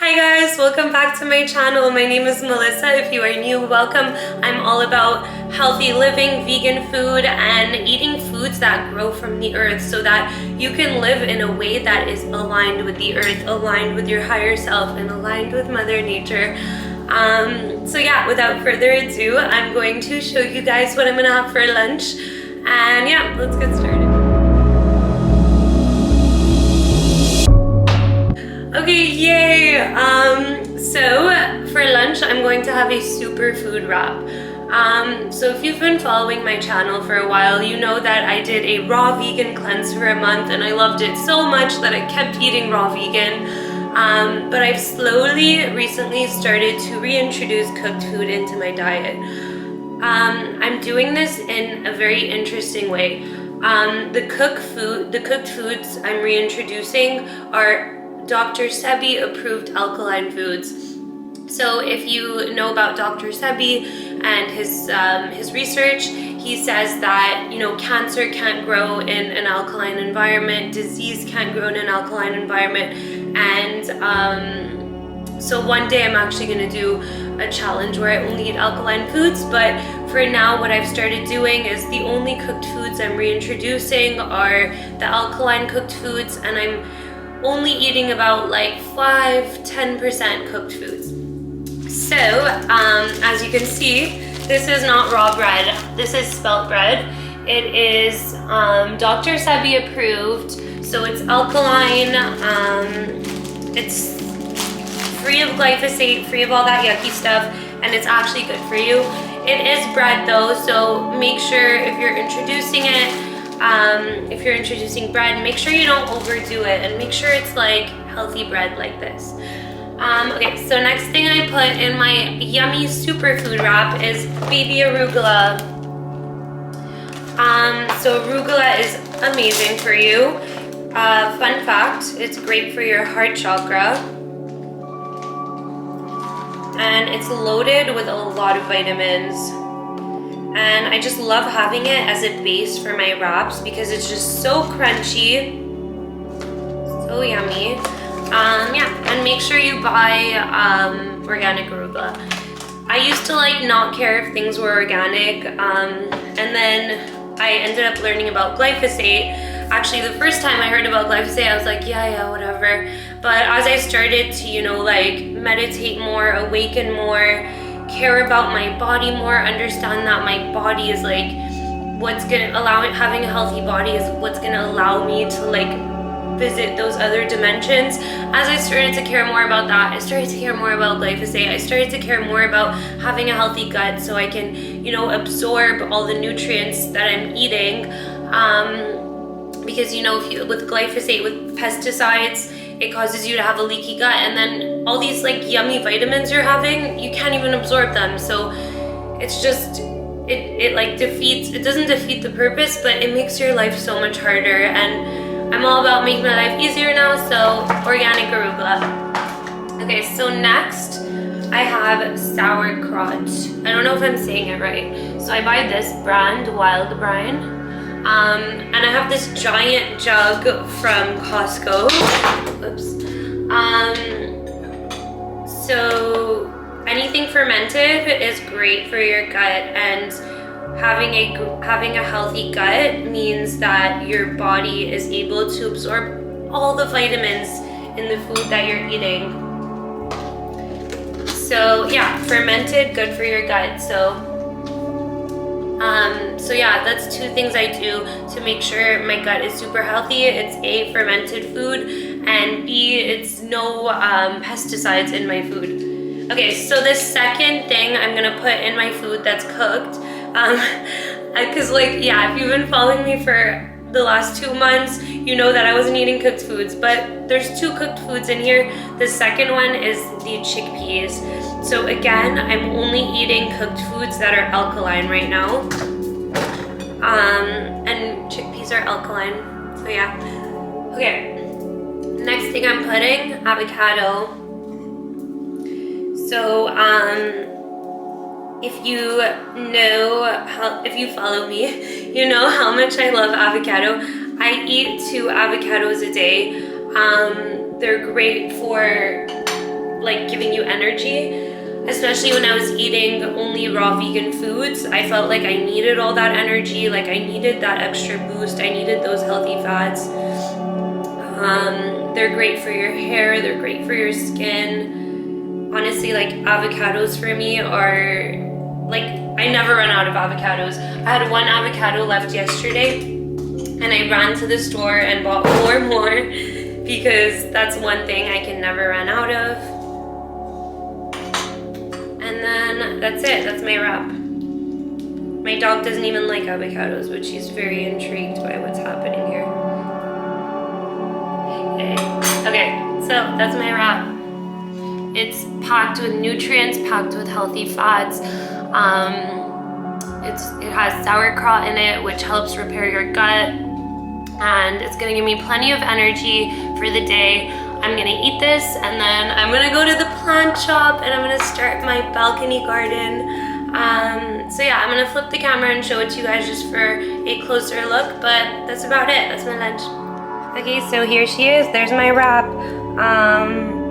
Hi guys, welcome back to my channel. My name is Melissa. If you are new, welcome. I'm all about healthy living, vegan food, and eating foods that grow from the earth so that you can live in a way that is aligned with the earth, aligned with your higher self, and aligned with Mother Nature. So yeah, without further ado, I'm going to show you guys what I'm gonna have for lunch. And yeah, let's get started. Okay, yay! So for lunch, I'm going to have a superfood wrap. So if you've been following my channel for a while, you know that I did a raw vegan cleanse for a month and I loved it so much that I kept eating raw vegan. But I've slowly recently started to reintroduce cooked food into my diet. I'm doing this in a very interesting way. The cooked foods I'm reintroducing are Dr. Sebi approved alkaline foods. So if you know about Dr. Sebi and his research, he says that, you know, cancer can't grow in an alkaline environment, disease can't grow in an alkaline environment, and so one day I'm actually going to do a challenge where I only eat alkaline foods, but for now what I've started doing is the only cooked foods I'm reintroducing are the alkaline cooked foods, and I'm only eating about like 5-10% cooked foods. So as you can see, this is not raw bread, this is spelt bread. It is Dr. Sebi approved, so it's alkaline, it's free of glyphosate, free of all that yucky stuff, and it's actually good for you. It is bread though, so make sure if you're introducing it, if you're introducing bread, make sure you don't overdo it and make sure it's like healthy bread like this. Okay, so next thing I put in my yummy superfood wrap is baby arugula. So arugula is amazing for you. Fun fact, it's great for your heart chakra. And it's loaded with a lot of vitamins. And I just love having it as a base for my wraps because it's just so crunchy, so yummy. Yeah, and make sure you buy organic arugula. I used to like not care if things were organic, and then I ended up learning about glyphosate. Actually, the first time I heard about glyphosate, I was like, yeah, whatever. But as I started to, you know, like meditate more, awaken more, care about my body more, understand that my body is like what's gonna allow it, having a healthy body is what's gonna allow me to like visit those other dimensions. As I started to care more about that, I started to care more about glyphosate. I started to care more about having a healthy gut so I can, you know, absorb all the nutrients that I'm eating. Because, you know, if you, with glyphosate, with pesticides, it causes you to have a leaky gut, and then all these like yummy vitamins you're having, you can't even absorb them. So it's just, it like defeats, it doesn't defeat the purpose, but it makes your life so much harder. And I'm all about making my life easier now, so organic arugula. Okay, so next I have sauerkraut. I don't know if I'm saying it right. So I buy this brand, Wild Brine. And I have this giant jug from Costco. Oops. So anything fermented is great for your gut, and having a healthy gut means that your body is able to absorb all the vitamins in the food that you're eating. So yeah, fermented, good for your gut. So yeah, that's two things I do to make sure my gut is super healthy. It's A, fermented food, and B, it's no pesticides in my food. Okay, so the second thing I'm gonna put in my food that's cooked, because like, yeah, if you've been following me for the last 2 months, you know that I wasn't eating cooked foods, but there's 2 cooked foods in here. The second one is the chickpeas. So again, I'm only eating cooked foods that are alkaline right now. And chickpeas are alkaline, so yeah. Okay, next thing I'm putting, avocado. So, if you follow me, you know how much I love avocado. I eat 2 avocados a day. They're great for like giving you energy. Especially when I was eating only raw vegan foods, I felt like I needed all that energy, like I needed that extra boost, I needed those healthy fats. They're great for your hair, they're great for your skin. Honestly, like avocados for me are, like, I never run out of avocados. I had one avocado left yesterday and I ran to the store and bought four more because that's one thing I can never run out of. And then that's it, that's my wrap. My dog doesn't even like avocados, but she's very intrigued by what's happening here. Okay, so that's my wrap. It's packed with nutrients, packed with healthy fats. It has sauerkraut in it, which helps repair your gut. And it's gonna give me plenty of energy for the day. I'm gonna eat this and then I'm gonna go to the plant shop and I'm gonna start my balcony garden. So yeah, I'm gonna flip the camera and show it to you guys just for a closer look, but that's about it, that's my lunch. Okay, so here she is, there's my wrap.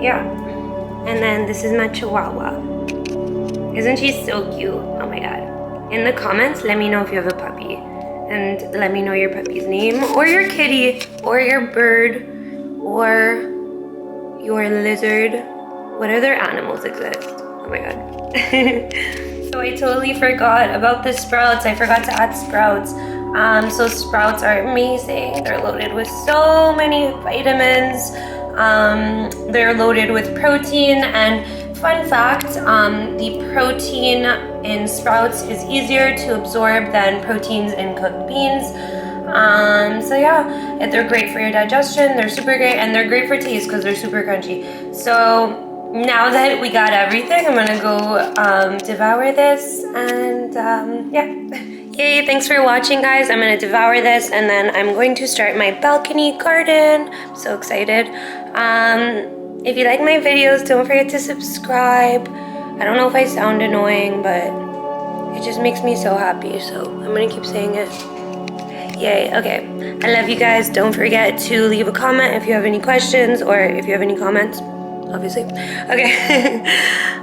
Yeah, and then this is my chihuahua. Isn't she so cute? Oh my god. In the comments, let me know if you have a puppy. And let me know your puppy's name, or your kitty, or your bird, or your lizard. What other animals exist? Oh my god. So I totally forgot about the sprouts. I forgot to add sprouts. So sprouts are amazing. They're loaded with so many vitamins. They're loaded with protein, and fun fact, the protein in sprouts is easier to absorb than proteins in cooked beans. So yeah, they're great for your digestion, they're super great, and they're great for taste because they're super crunchy. So now that we got everything, I'm gonna go devour this, and yeah. Yay, thanks for watching, guys. I'm gonna devour this and then I'm going to start my balcony garden. I'm so excited. If you like my videos, don't forget to subscribe. I don't know if I sound annoying, but it just makes me so happy, so I'm gonna keep saying it. Yay, okay. I love you guys. Don't forget to leave a comment if you have any questions, or if you have any comments, obviously. Okay,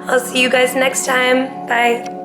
I'll see you guys next time. Bye.